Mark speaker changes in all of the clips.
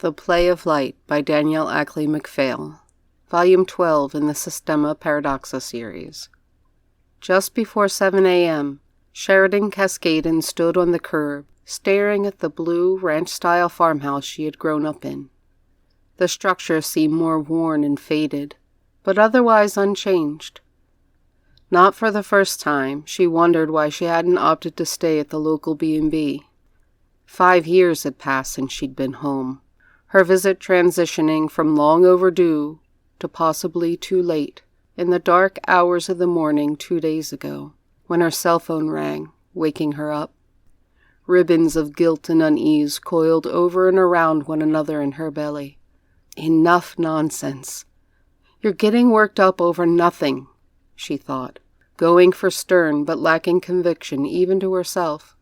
Speaker 1: The Play of Light by Danielle Ackley-McPhail, Volume 12 in the Systema Paradoxa series. Just before 7 a.m., Sheridan Cascaden stood on the curb, staring at the blue ranch-style farmhouse she had grown up in. The structure seemed more worn and faded, but otherwise unchanged. Not for the first time, she wondered why she hadn't opted to stay at the local B&B. 5 years had passed since she'd been home, her visit transitioning from long overdue to possibly too late in the dark hours of the morning 2 days ago, when her cell phone rang, waking her up. Ribbons of guilt and unease coiled over and around one another in her belly. Enough nonsense. You're getting worked up over nothing, she thought, going for stern but lacking conviction even to herself.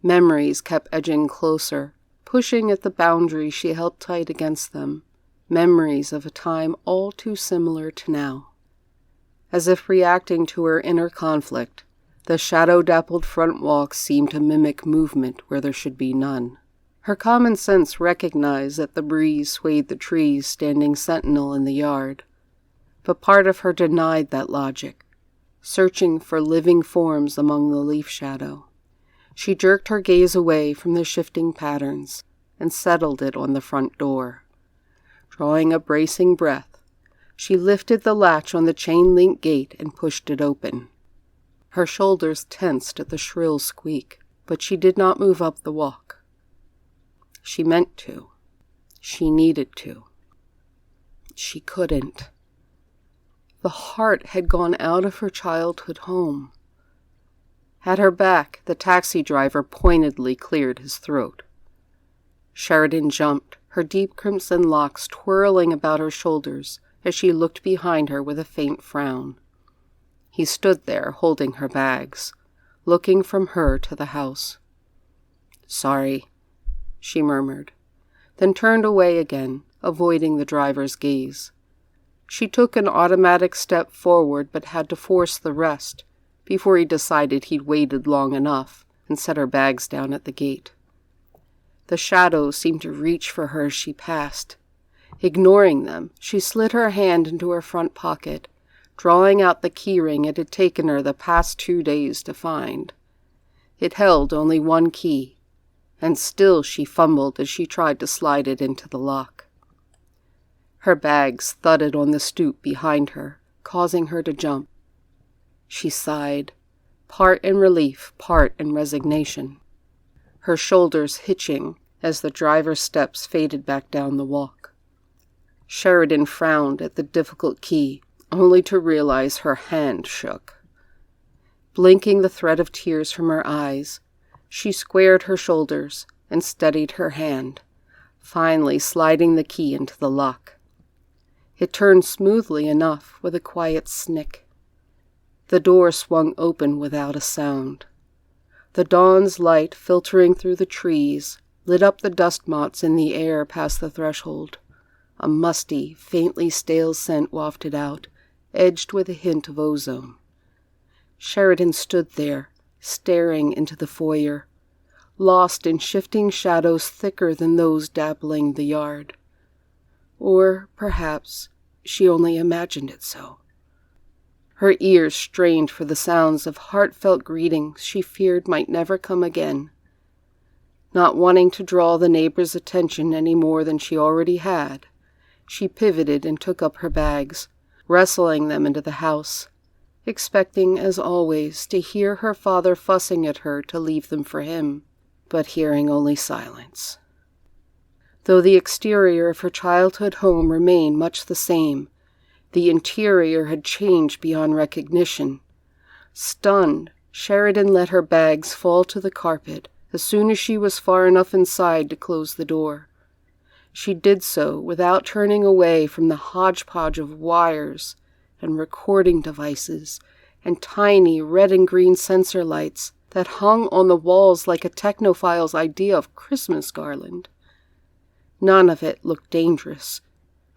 Speaker 1: Memories kept edging closer, pushing at the boundary she held tight against them, memories of a time all too similar to now. As if reacting to her inner conflict, the shadow-dappled front walks seemed to mimic movement where there should be none. Her common sense recognized that the breeze swayed the trees standing sentinel in the yard, but part of her denied that logic, searching for living forms among the leaf shadow. She jerked her gaze away from the shifting patterns and settled it on the front door. Drawing a bracing breath, she lifted the latch on the chain-link gate and pushed it open. Her shoulders tensed at the shrill squeak, but she did not move up the walk. She meant to. She needed to. She couldn't. The heart had gone out of her childhood home. At her back, the taxi driver pointedly cleared his throat. Sheridan jumped, her deep crimson locks twirling about her shoulders as she looked behind her with a faint frown. He stood there, holding her bags, looking from her to the house. "Sorry," she murmured, then turned away again, avoiding the driver's gaze. She took an automatic step forward but had to force the rest before he decided he'd waited long enough and set her bags down at the gate. The shadows seemed to reach for her as she passed. Ignoring them, she slid her hand into her front pocket, drawing out the keyring it had taken her the past 2 days to find. It held only one key, and still she fumbled as she tried to slide it into the lock. Her bags thudded on the stoop behind her, causing her to jump. She sighed, part in relief, part in resignation, her shoulders hitching as the driver's steps faded back down the walk. Sheridan frowned at the difficult key, only to realize her hand shook. Blinking the thread of tears from her eyes, she squared her shoulders and steadied her hand, finally sliding the key into the lock. It turned smoothly enough with a quiet snick. The door swung open without a sound. The dawn's light, filtering through the trees, lit up the dust motes in the air past the threshold. A musty, faintly stale scent wafted out, edged with a hint of ozone. Sheridan stood there, staring into the foyer, lost in shifting shadows thicker than those dappling the yard. Or, perhaps, she only imagined it so. Her ears strained for the sounds of heartfelt greetings she feared might never come again. Not wanting to draw the neighbors' attention any more than she already had, she pivoted and took up her bags, wrestling them into the house, expecting, as always, to hear her father fussing at her to leave them for him, but hearing only silence. Though the exterior of her childhood home remained much the same, the interior had changed beyond recognition. Stunned, Sheridan let her bags fall to the carpet as soon as she was far enough inside to close the door. She did so without turning away from the hodgepodge of wires and recording devices and tiny red and green sensor lights that hung on the walls like a technophile's idea of Christmas garland. None of it looked dangerous,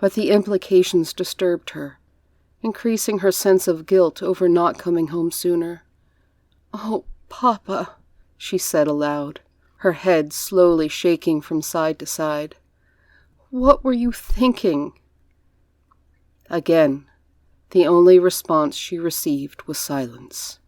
Speaker 1: but the implications disturbed her, increasing her sense of guilt over not coming home sooner. "Oh, Papa," she said aloud, her head slowly shaking from side to side. What were you thinking?" Again, the only response she received was silence.